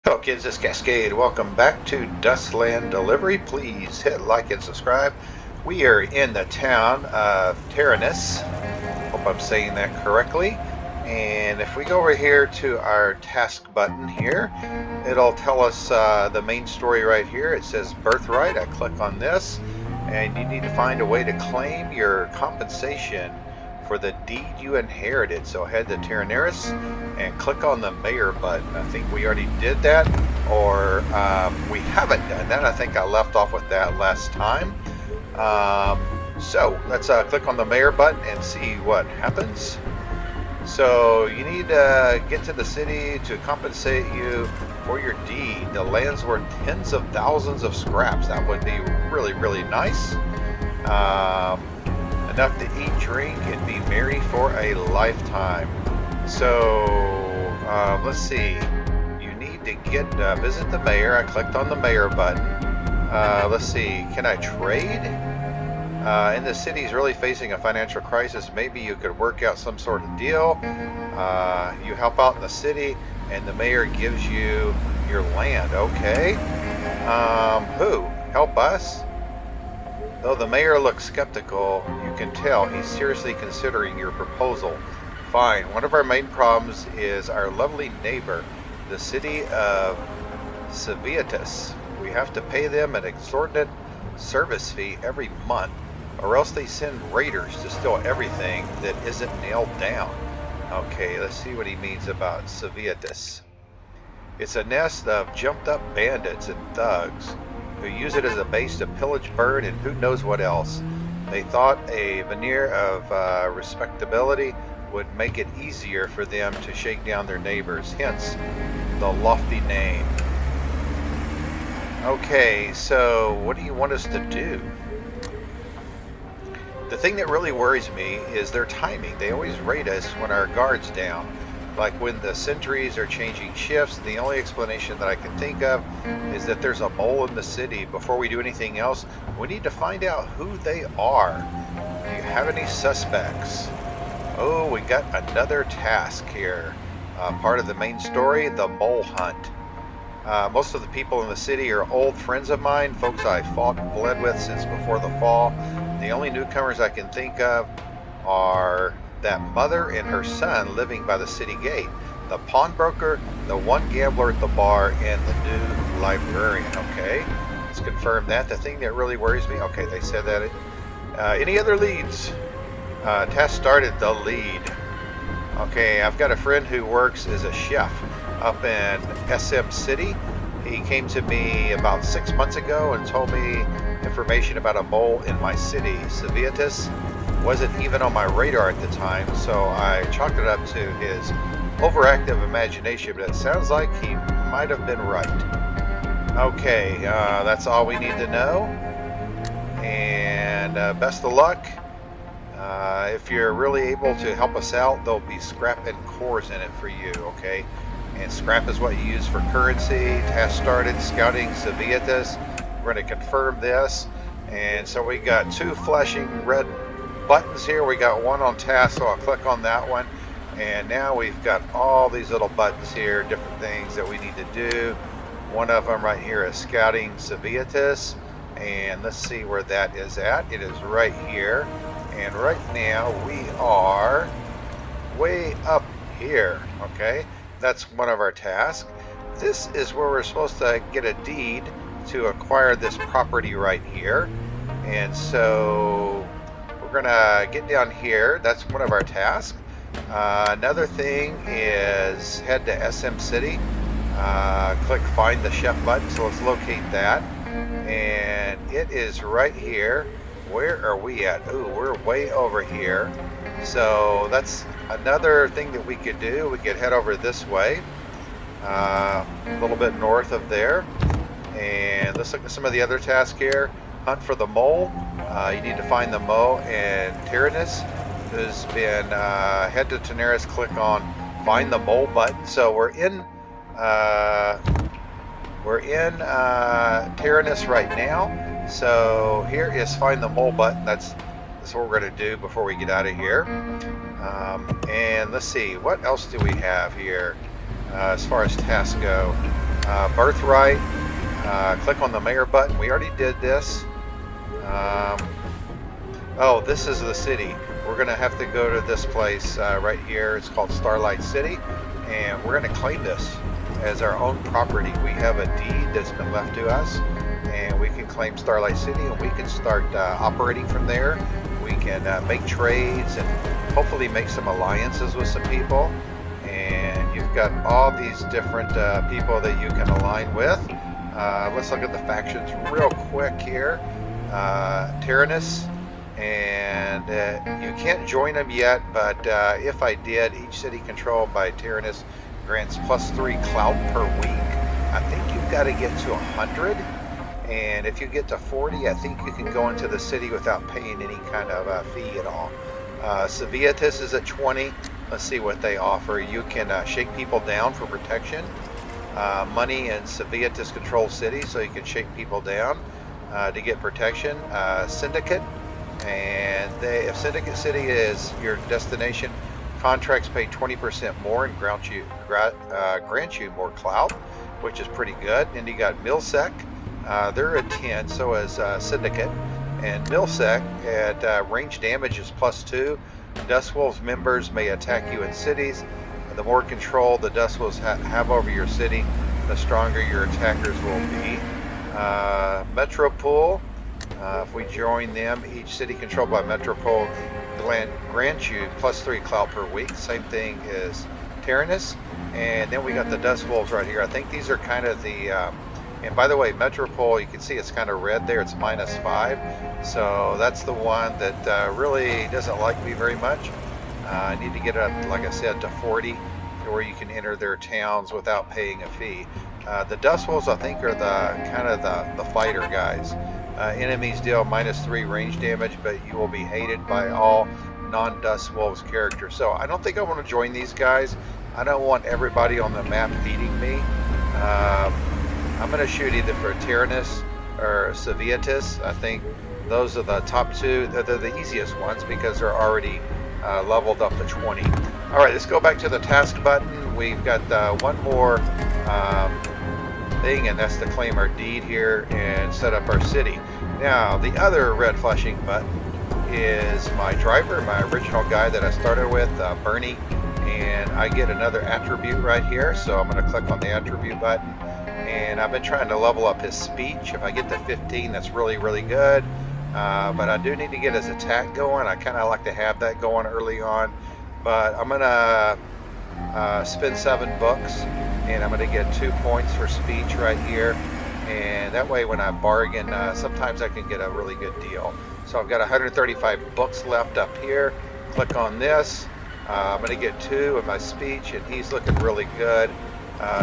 Hello kids, it's Cascade. Welcome back to Dustland Delivery. Please hit like and subscribe. We are in the town of Taranis. Hope I'm saying that correctly. And if we go over here to our task button here, it'll tell us the main story right here. It says birthright. I click on this and you need to find a way to claim your compensation for the deed you inherited. So head to Taranis and click on the mayor button. I think we already did that, or we haven't done that. I think I left off with that last time. So let's click on the mayor button and see what happens. So you need to get to the city to compensate you for your deed. The land's worth tens of thousands of scraps. That would be really, really nice. Enough to eat, drink, and be merry for a lifetime. So let's see. You need to get visit the mayor. I clicked on the mayor button. Let's see. Can I trade? And the city's really facing a financial crisis. Maybe you could work out some sort of deal. You help out in the city, and the mayor gives you your land. Okay. Who? Help us? Though the mayor looks skeptical, you can tell he's seriously considering your proposal. Fine. One of our main problems is our lovely neighbor, the city of Civitas. We have to pay them an exorbitant service fee every month, or else they send raiders to steal everything that isn't nailed down. Okay, let's see what he means about Civitas. It's a nest of jumped up bandits and thugs who use it as a base to pillage, burn, and who knows what else. They thought a veneer of respectability would make it easier for them to shake down their neighbors, hence the lofty name. Okay, so what do you want us to do? The thing that really worries me is their timing. They always raid us when our guard's down. Like when the sentries are changing shifts. The only explanation that I can think of is that there's a mole in the city. Before we do anything else, we need to find out who they are. Do you have any suspects? Oh, we got another task here. Part of the main story, the mole hunt. Most of the people in the city are old friends of mine, folks I fought and bled with since before the fall. The only newcomers I can think of are that mother and her son living by the city gate, the pawnbroker, the one gambler at the bar, and the new librarian. Okay, let's confirm that. The thing that really worries me, okay, they said that. Any other leads? Task started, the lead. Okay, I've got a friend who works as a chef up in SM City. He came to me about 6 months ago and told me information about a mole in my city. Civitas wasn't even on my radar at the time, so I chalked it up to his overactive imagination, but it sounds like he might have been right. Okay, that's all we need to know, and best of luck. If you're really able to help us out, there'll be scrap and cores in it for you, okay? And scrap is what you use for currency. Task started, scouting Civitas. We're going to confirm this, and so we got two flashing red buttons here. We got one on task, so I'll click on that one, and now we've got all these little buttons here, different things that we need to do. One of them right here is scouting Civitas, and let's see where that is at. It is right here, and right now we are way up here. Okay, that's one of our tasks. This is where we're supposed to get a deed to acquire this property right here, and so we're gonna get down here. That's one of our tasks. Another thing is head to SM City. Click find the chef button, so let's locate that, and it is right here. Where are we at? Ooh, we're way over here. So that's another thing that we could do. We could head over this way, a little bit north of there, and let's look at some of the other tasks here. Hunt for the mole. You need to find the mole in Taranis, who's been head to Taranis, click on find the mole button. So we're in Taranis right now. So here is find the mole button. That's what we're going to do before we get out of here. And let's see, what else do we have here as far as tasks go? Birthright. Click on the mayor button. We already did this. Oh, this is the city. We're going to have to go to this place right here. It's called Starlight City, and we're going to claim this as our own property. We have a deed that's been left to us, and we can claim Starlight City, and we can start operating from there. We can make trades and hopefully make some alliances with some people. And you've got all these different people that you can align with. Let's look at the factions real quick here. Taranis. And you can't join them yet, but if I did, each city controlled by Taranis grants +3 clout per week. I think you've got to get to 100, and if you get to 40, I think you can go into the city without paying any kind of fee at all. Civitas is at 20. Let's see what they offer. You can shake people down for protection. Money in Civitas controlled cities, so you can shake people down to get protection. Syndicate. And if Syndicate City is your destination, contracts pay 20% more and grant you more clout, which is pretty good. And you got Milsec, they're at 10, so is Syndicate. And Milsec at range damage is +2. Dustwolves members may attack you in cities. The more control the Dustwolves have over your city, the stronger your attackers will be. Metropole. If we join them, each city controlled by Metropole grants you +3 clout per week. Same thing as Taranis. And then we got the Dust Wolves right here. I think these are kind of the, and by the way, Metropole, you can see it's kind of red there. It's -5. So that's the one that really doesn't like me very much. I need to get it up, like I said, to 40, where you can enter their towns without paying a fee. The Dust Wolves, I think, are the kind of the fighter guys. Enemies deal -3 range damage, but you will be hated by all non-Dust Wolves characters. So I don't think I want to join these guys. I don't want everybody on the map feeding me. I'm going to shoot either for Taranis or Civitas. I think those are the top two. They're the easiest ones because they're already leveled up to 20. All right, let's go back to the task button. We've got one more thing, and that's to claim our deed here and set up our city. Now, the other red flashing button is my driver, my original guy that I started with, Bernie, and I get another attribute right here, so I'm going to click on the attribute button, and I've been trying to level up his speech. If I get to 15, that's really, really good, but I do need to get his attack going. I kind of like to have that going early on, but I'm going to spend 7 books, and I'm going to get 2 points for speech right here, and that way when I bargain, sometimes I can get a really good deal. So I've got 135 books left up here. Click on this. I'm going to get 2 of my speech, and he's looking really good.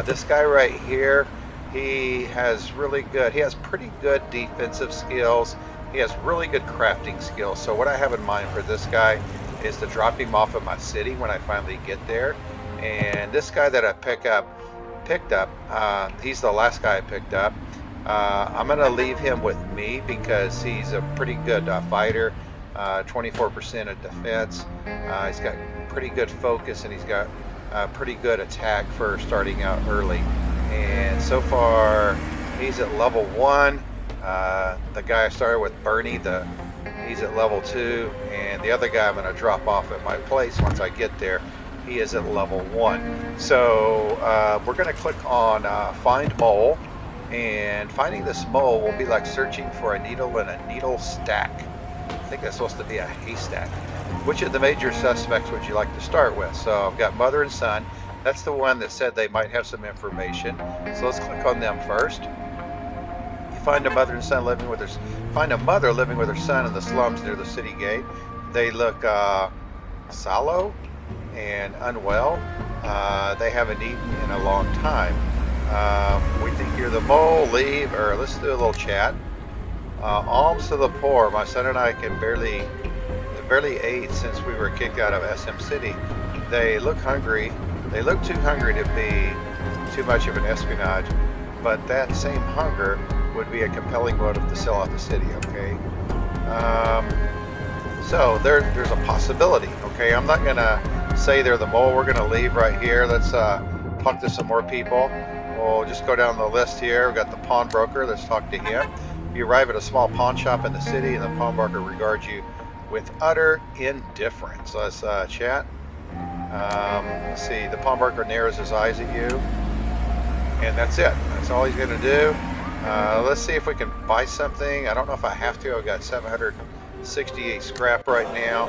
This guy right here, he has pretty good defensive skills. He has really good crafting skills. So what I have in mind for this guy is to drop him off at my city when I finally get there. And this guy that I picked up, he's the last guy I picked up. I'm going to leave him with me because he's a pretty good fighter, 24% of defense. He's got pretty good focus, and he's got pretty good attack for starting out early. And so far, he's at level 1. The guy I started with, Bernie, he's at level 2. And the other guy I'm going to drop off at my place once I get there. He is at level 1. So we're going to click on Find Mole, and finding this mole will be like searching for a needle in a needle stack. I think that's supposed to be a haystack. Which of the major suspects would you like to start with? So I've got mother and son. That's the one that said they might have some information. So let's click on them first. You find a mother living with her son in the slums near the city gate. They look sallow and unwell. They haven't eaten in a long time. We think you're the mole. Leave, or let's do a little chat. Alms to the poor. My son and I can barely ate since we were kicked out of SM City. They look hungry. They look too hungry to be too much of an espionage, but that same hunger would be a compelling motive to sell out the city. Okay. So there's a possibility. Okay, I'm not gonna say they're the mole. We're gonna leave right here. Let's talk to some more people. we'll just go down the list here. We've got the pawnbroker. Let's talk to him. You arrive at a small pawn shop in the city, and the pawnbroker regards you with utter indifference. So let's chat. Let's see. The pawnbroker narrows his eyes at you, and that's it. That's all he's going to do. Let's see if we can buy something. I don't know if I have to. I've got 768 scrap right now,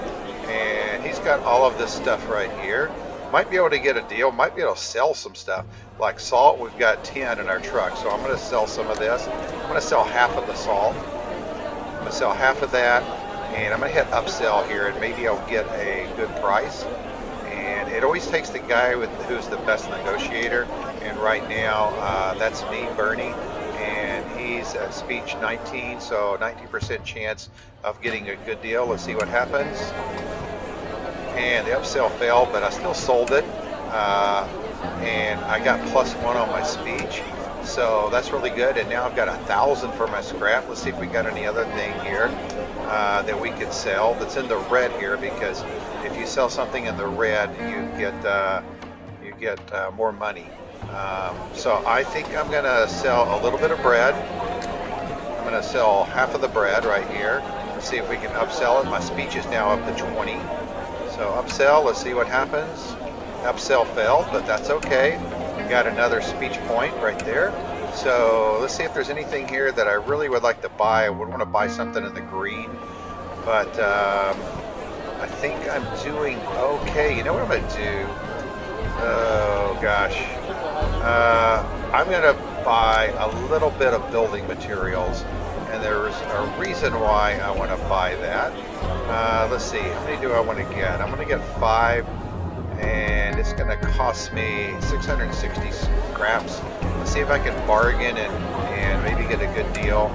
and he's got all of this stuff right here. Might be able to get a deal. Might be able to sell some stuff like salt. We've got 10 in our truck, so I'm going to sell some of this. I'm going to sell half of the salt. I'm going to sell half of that, and I'm going to hit upsell here, and maybe I'll get a good price. And it always takes the guy who's the best negotiator, and right now that's me, Bernie, and he's at speech 19, so 90% chance of getting a good deal. Let's see what happens. And the upsell failed, but I still sold it, and I got +1 on my speech, so that's really good. And now I've got 1,000 for my scrap. Let's see if we got any other thing here that we could sell that's in the red here, because if you sell something in the red, you get more money. So I think I'm gonna sell a little bit of bread. I'm gonna sell half of the bread right here. Let's see if we can upsell it. My speech is now up to 20. So upsell, let's see what happens. Upsell failed, but that's okay. Got another speech point right there. So let's see if there's anything here that I really would like to buy. I would want to buy something in the green, but I think I'm doing okay. You know what I'm going to do? Oh gosh. I'm going to buy a little bit of building materials, and there's a reason why I want to buy that. Let's see, how many do I want to get? I'm going to get 5, and it's going to cost me 660 scraps. Let's see if I can bargain and maybe get a good deal.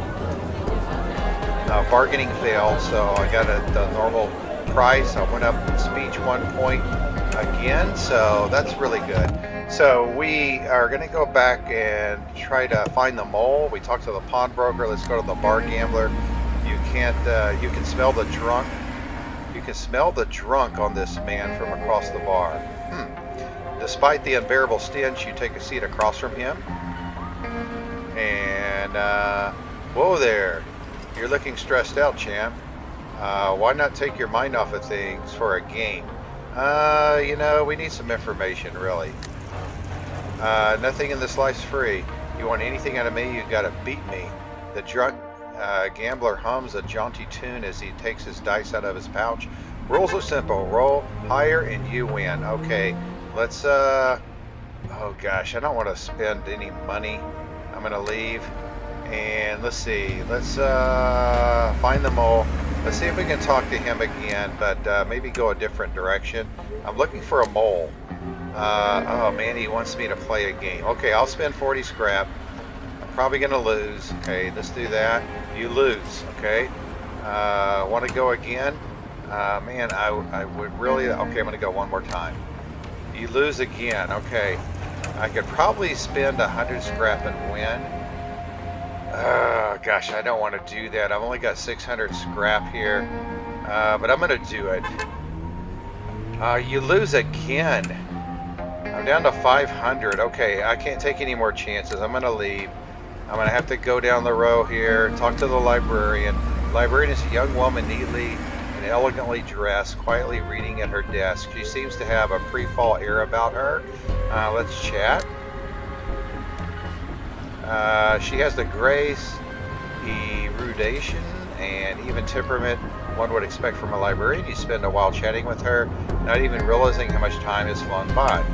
Bargaining failed, so I got the normal price. I went up speech 1 point again, so that's really good. So we are going to go back and try to find the mole. We talked to the pawnbroker. Let's go to the bar gambler. You can smell the drunk. You can smell the drunk on this man from across the bar. Despite the unbearable stench, you take a seat across from him. And whoa there, you're looking stressed out, champ. Why not take your mind off of things for a game? You know, we need some information, really. Nothing in this life's free. You want anything out of me, you gotta beat me. The drunk gambler hums a jaunty tune as he takes his dice out of his pouch. Rules are simple. Roll higher and you win. Okay, let's oh gosh, I don't want to spend any money. I'm gonna leave, and let's see, let's find the mole. Let's see if we can talk to him again, but maybe go a different direction. I'm looking for a mole. Oh man, he wants me to play a game. Okay, I'll spend 40 scrap. I'm probably gonna lose. Okay, let's do that. You lose. Okay, want to go again? Man, I would really. Okay, I'm gonna go one more time. You lose again. Okay, I could probably spend 100 scrap and win. Gosh, I don't want to do that. I've only got 600 scrap here, but I'm gonna do it. You lose again. I'm down to 500. Okay, I can't take any more chances. I'm gonna leave. I'm gonna have to go down the row here, talk to the librarian. The librarian is a young woman, neatly and elegantly dressed, quietly reading at her desk. She seems to have a pre-fall air about her. Let's chat. She has the grace, erudition, and even temperament one would expect from a librarian. You spend a while chatting with her, not even realizing how much time has flown by.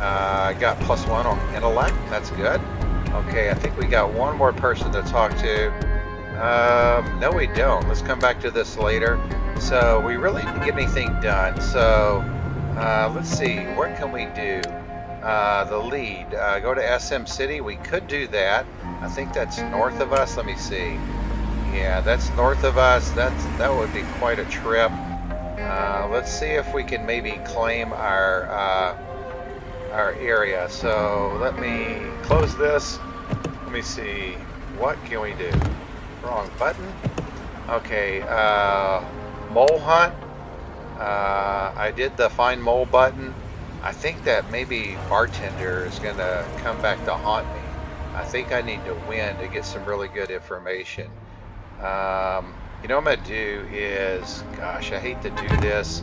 I got +1 on intellect. That's good. Okay, I think we got one more person to talk to. No, we don't. Let's come back to this later. So we really didn't get anything done. So let's see. What can we do? The lead. Go to SM City. We could do that. I think that's north of us. Let me see. Yeah, that's north of us. That would be quite a trip. Let's see if we can maybe claim our area. So let me close this. Let me see. What can we do? Wrong button. Okay. Mole hunt. I did the find mole button. I think that maybe bartender is going to come back to haunt me. I think I need to win to get some really good information. You know what I'm going to do is, gosh, I hate to do this,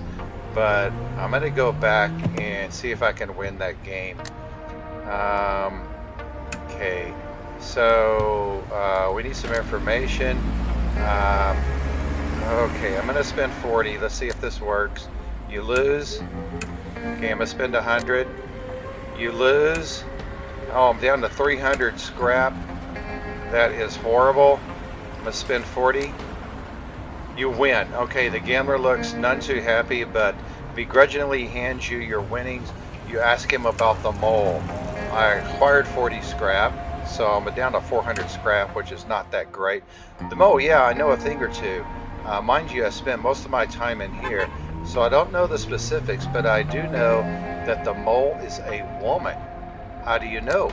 but I'm going to go back and see if I can win that game. Okay, so we need some information. Okay, I'm going to spend 40. Let's see if this works. You lose. Okay, I'm going to spend 100. You lose. Oh, I'm down to 300 scrap. That is horrible. I'm going to spend 40. You win. Okay, the gambler looks none too happy, but begrudgingly hands you your winnings. You ask him about the mole. I acquired 40 scrap, so I'm down to 400 scrap, which is not that great. The mole, yeah, I know a thing or two. Mind you, I spent most of my time in here, so I don't know the specifics, but I do know that the mole is a woman. How do you know?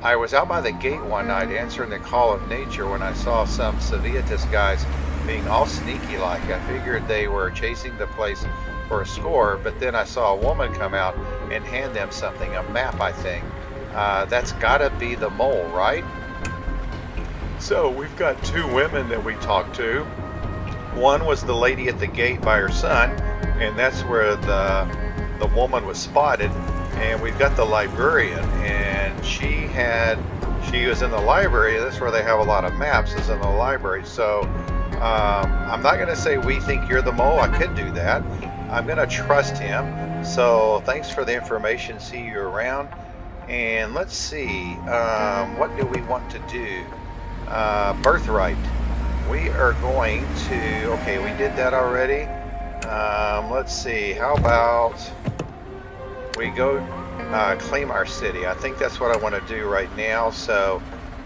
I was out by the gate one night answering the call of nature when I saw some Civitas guys being all sneaky like. I figured they were chasing the place for a score, but then I saw a woman come out and hand them something, a map, I think. That's gotta be the mole, right? So we've got two women that we talked to. One was the lady at the gate by her son, and that's where the woman was spotted. And we've got the librarian, and she was in the library. That's where they have a lot of maps, is in the library. So I'm not going to say we think you're the mole. I could do that. I'm going to trust him. So thanks for the information. See you around. And let's see, what do we want to do? Birthright. We are going to, okay, we did that already. Let's see, how about we go claim our city? I think that's what I want to do right now. So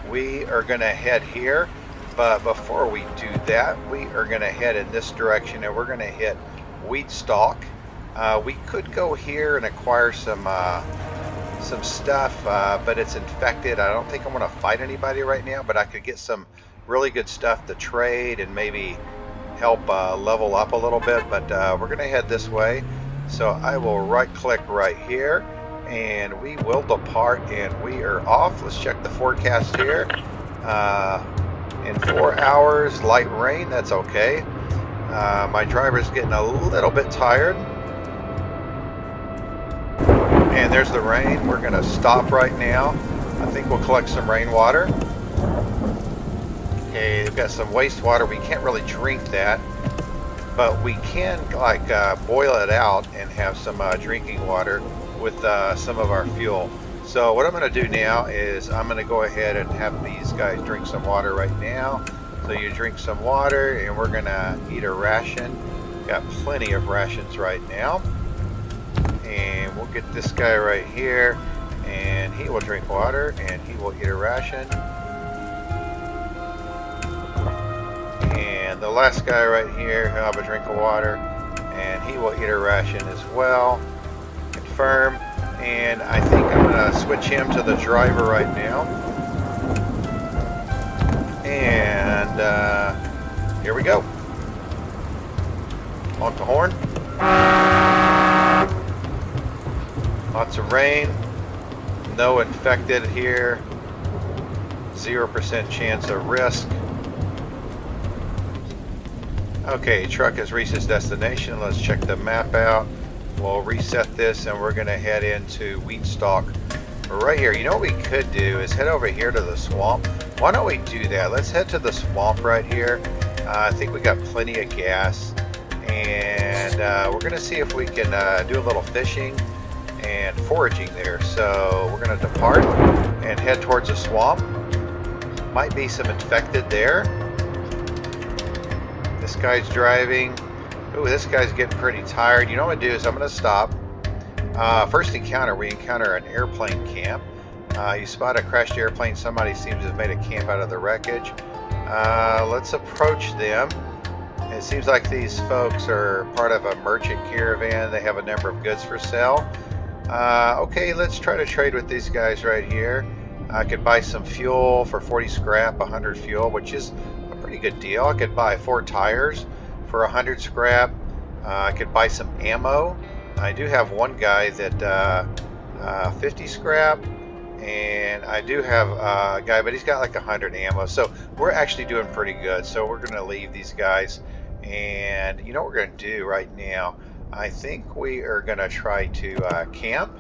we are going to head here. But before we do that, we are going to head in this direction, and we're going to hit Wheatland. We could go here and acquire some stuff, but it's infected. I don't think I'm going to fight anybody right now, but I could get some really good stuff to trade and maybe help level up a little bit. But we're going to head this way. So I will right-click right here, and we will depart, and we are off. Let's check the forecast here. In 4 hours, light rain. That's okay. My driver's getting a little bit tired. And there's the rain. We're going to stop right now. I think we'll collect some rainwater. Okay, we've got some wastewater. We can't really drink that, but we can like boil it out and have some drinking water with some of our fuel. So what I'm going to do now is I'm going to go ahead and have these guys drink some water right now. So you drink some water, and we're going to eat a ration. Got plenty of rations right now. And we'll get this guy right here, and he will drink water, and he will eat a ration. And the last guy right here, he'll have a drink of water, and he will eat a ration as well. Confirm. And I think I'm going to switch him to the driver right now. And here we go. Honk the horn. Lots of rain. No infected here. 0% chance of risk. Okay, truck has reached its destination. Let's check the map out. We'll reset this, and we're going to head into Wheatland. Right here. You know what we could do is head over here to the swamp. Why don't we do that? Let's head to the swamp right here. I think we got plenty of gas, and we're going to see if we can do a little fishing and foraging there. So we're going to depart and head towards the swamp. Might be some infected there. This guy's driving. Ooh, this guy's getting pretty tired. You know what I'm going to do is I'm going to stop. First encounter, we encounter an airplane camp. You spot a crashed airplane. Somebody seems to have made a camp out of the wreckage. Let's approach them. It seems like these folks are part of a merchant caravan. They have a number of goods for sale. Okay, let's try to trade with these guys right here. I could buy some fuel for 40 scrap, 100 fuel, which is a pretty good deal. I could buy 4 tires for 100 scrap. I could buy some ammo I do have one guy that 50 scrap, and I do have a guy, but he's got like 100 ammo. So we're actually doing pretty good. So we're going to leave these guys, and you know what we're going to do right now? I think we are going to try to camp,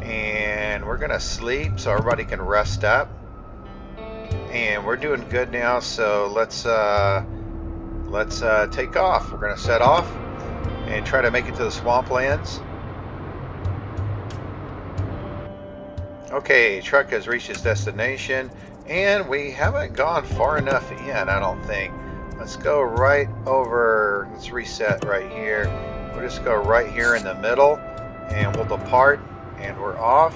and we're going to sleep so everybody can rest up. And we're doing good now, so let's take off. We're going to set off and try to make it to the swamplands. Okay, truck has reached its destination, and we haven't gone far enough in, I don't think. Let's go right over, let's reset right here. We'll just go right here in the middle, and we'll depart, and we're off.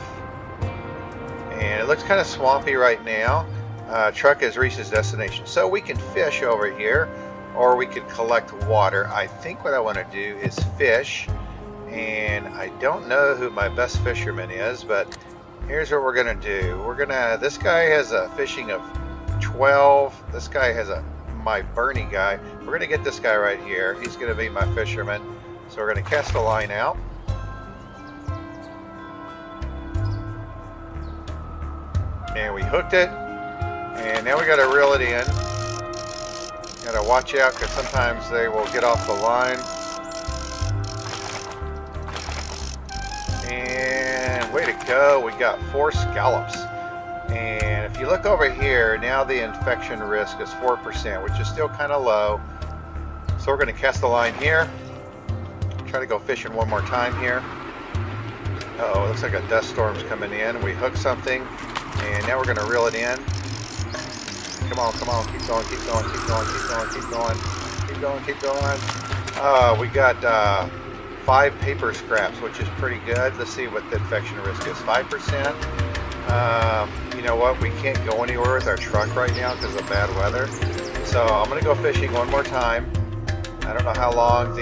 And it looks kind of swampy right now. Truck has reached its destination. So we can fish over here, or we can collect water. I think what I want to do is fish, and I don't know who my best fisherman is, but here's what we're gonna do. This guy has a fishing of 12. This guy has my Bernie guy. We're gonna get this guy right here. He's gonna be my fisherman. So we're gonna cast the line out. And we hooked it. And now we gotta reel it in. Gotta watch out because sometimes they will get off the line. And way to go, we got 4 scallops. And if you look over here, now the infection risk is 4%, which is still kind of low. So we're gonna cast the line here. Try to go fishing one more time here. Uh-oh, looks like a dust storm's coming in. We hooked something, and now we're gonna reel it in. Come on, keep going, keep going, keep going, keep going, keep going, keep going, keep going. We got 5 paper scraps, which is pretty good. Let's see what the infection risk is. 5%. You know what? We can't go anywhere with our truck right now because of bad weather. So I'm gonna go fishing one more time. I don't know how long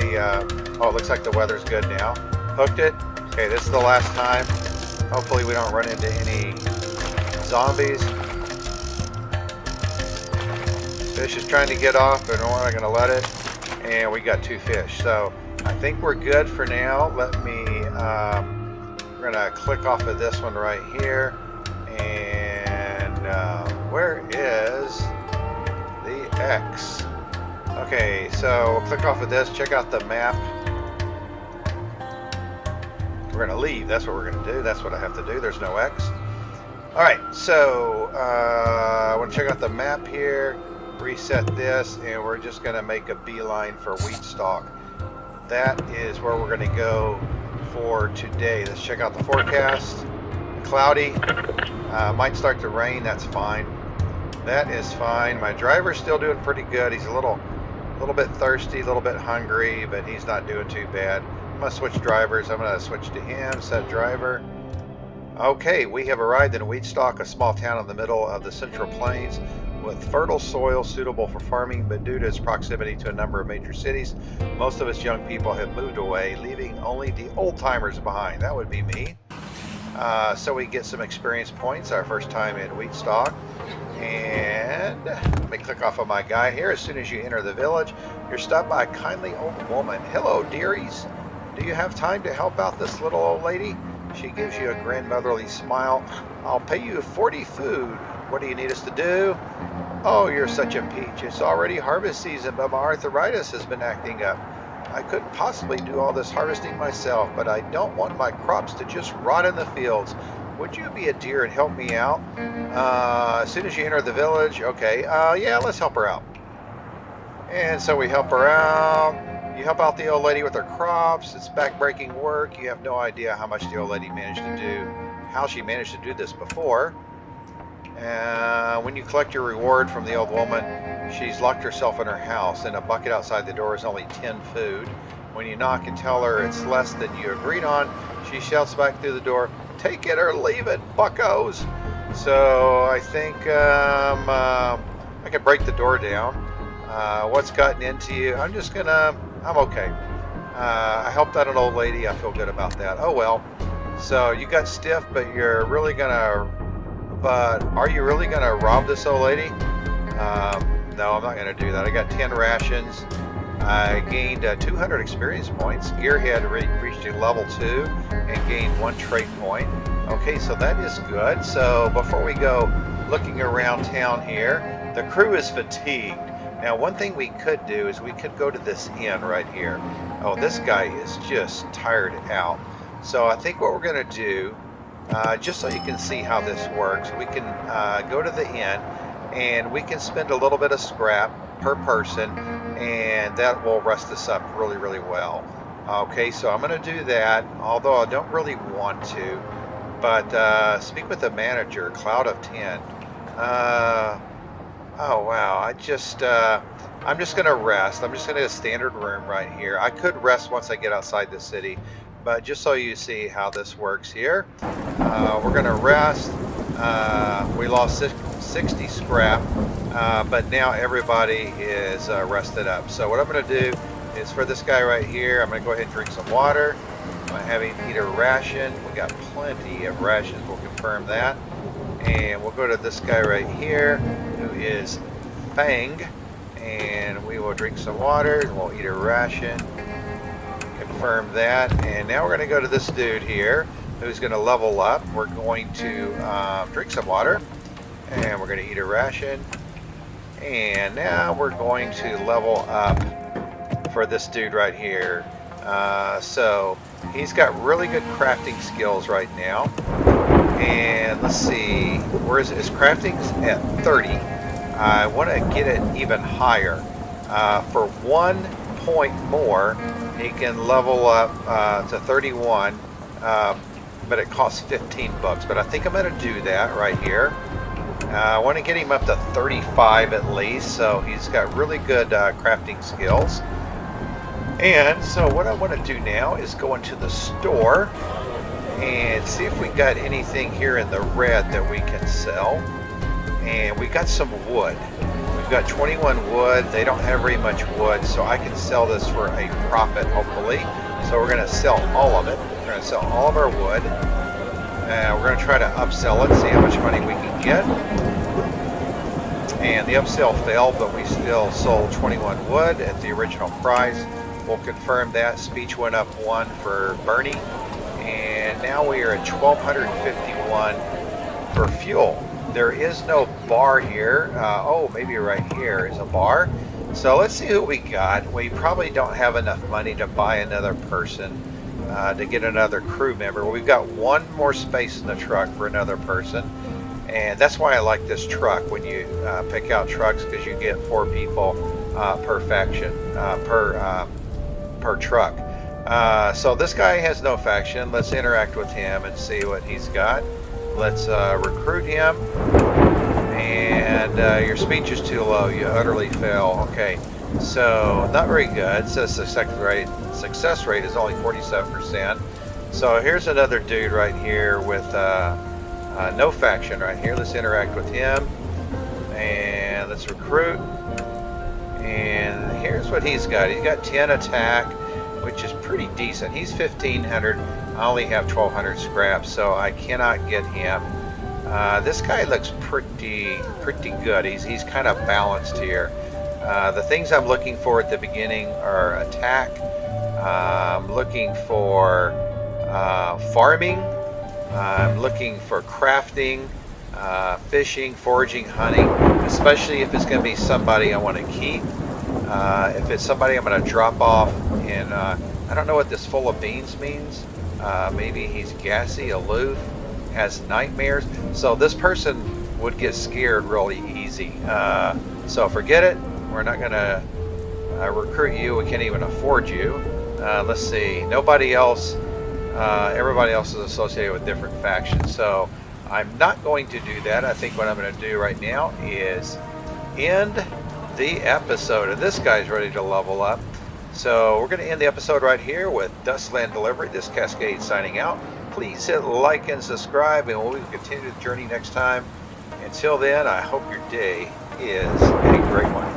oh, it looks like the weather's good now. Hooked it. Okay, this is the last time. Hopefully we don't run into any zombies. Fish is trying to get off, but we're not going to let it. And we got 2 fish. So I think we're good for now. Let me, we're going to click off of this one right here. And where is the X? Okay, so we'll click off of this. Check out the map. We're going to leave. That's what we're going to do. That's what I have to do. There's no X. All right, so I want to check out the map here. Reset this, and we're just going to make a beeline for Wheatstock. That is where we're going to go for today. Let's check out the forecast. Cloudy. Might start to rain. That's fine. That is fine. My driver's still doing pretty good. He's a little bit thirsty, a little bit hungry, but he's not doing too bad. I'm going to switch drivers. I'm going to switch to him. Set driver. Okay, we have arrived in Wheatstock, a small town in the middle of the Central Plains, with fertile soil suitable for farming, but due to its proximity to a number of major cities, most of its young people have moved away, leaving only the old-timers behind. That would be me. So we get some experience points, our first time in Wheatstock. And let me click off of my guy here. As soon as you enter the village, you're stopped by a kindly old woman. Hello, dearies. Do you have time to help out this little old lady? She gives you a grandmotherly smile. I'll pay you 40 food. What do you need us to do? Oh, you're such a peach. It's already harvest season, but my arthritis has been acting up. I couldn't possibly do all this harvesting myself, but I don't want my crops to just rot in the fields. Would you be a dear and help me out? As soon as you enter the village, okay, yeah, let's help her out. And so we help her out. You help out the old lady with her crops. It's back-breaking work. You have no idea how much the old lady managed to do, how she managed to do this before. When you collect your reward from the old woman, she's locked herself in her house, and a bucket outside the door is only 10 food. When you knock and tell her it's less than you agreed on, she shouts back through the door, "Take it or leave it, buckos." So I think I could break the door down. What's gotten into you? I'm okay. I helped out an old lady. I feel good about that. Oh well. So you got stiff, but are you really gonna rob this old lady? No, I'm not gonna do that. I got 10 rations. I gained 200 experience points. Gearhead reached a level 2 and gained 1 trait point. Okay, so that is good. So before we go looking around town here, the crew is fatigued. Now, one thing we could do is we could go to this inn right here. Oh, this guy is just tired out. So I think what we're going to do, just so you can see how this works, we can go to the inn and we can spend a little bit of scrap per person, and that will rest us up really, really well. Okay, so I'm going to do that, although I don't really want to. But speak with the manager, Cloud of 10. Oh wow, I'm just gonna rest. I'm just gonna get a standard room right here. I could rest once I get outside the city, but just so you see how this works here, we're gonna rest. We lost 60 scrap, but now everybody is rested up. So what I'm gonna do is, for this guy right here, I'm gonna go ahead and drink some water. I'm gonna have him eat a ration. We got plenty of rations, we'll confirm that. And we'll go to this guy right here, who is Fang, and we will drink some water, and we'll eat a ration, confirm that. And now we're going to go to this dude here, who's going to level up. We're going to drink some water, and we're going to eat a ration. And now we're going to level up for this dude right here. So he's got really good crafting skills right now. And let's see, where is it? His crafting's at 30. I want to get it even higher. For 1 point more, he can level up to 31, but it costs 15 bucks. But I think I'm going to do that right here. I want to get him up to 35 at least, so he's got really good crafting skills. And so what I want to do now is go into the store and see if we got anything here in the red that we can sell. And we got some wood. We've got 21 wood. They don't have very much wood, so I can sell this for a profit, hopefully. So we're going to sell all of it. We're going to sell all of our wood. We're going to try to upsell it, see how much money we can get. And the upsell failed, but we still sold 21 wood at the original price. We'll confirm that. Speech went up 1 for Bernie. And now we are at 1251 for fuel. There is no bar here. Oh, maybe right here is a bar. So let's see who we got. We probably don't have enough money to buy another person, to get another crew member. We've got 1 more space in the truck for another person. And that's why I like this truck when you pick out trucks, because you get 4 people per faction, per truck. So this guy has no faction. Let's interact with him and see what he's got. Let's recruit him. And your speech is too low. You utterly fail. Okay, so not very good. It says success rate is only 47%. So here's another dude right here with no faction right here. Let's interact with him. And let's recruit. And here's what he's got. He's got 10 attack, which is pretty decent. He's 1500. I only have 1200 scraps, so I cannot get him. This guy looks pretty good. He's kind of balanced here. The things I'm looking for at the beginning are attack. I'm looking for farming. I'm looking for crafting, fishing, foraging, hunting, especially if it's going to be somebody I want to keep. If it's somebody I'm going to drop off in, I don't know what this full of beans means. Maybe he's gassy, aloof, has nightmares. So this person would get scared really easy. So forget it. We're not going to recruit you. We can't even afford you. Let's see. Nobody else. Everybody else is associated with different factions. So I'm not going to do that. I think what I'm going to do right now is end the episode. And this guy's ready to level up. So we're going to end the episode right here with Dustland Delivery. This Cascade signing out. Please hit like and subscribe, and we'll continue the journey next time. Until then, I hope your day is a great one.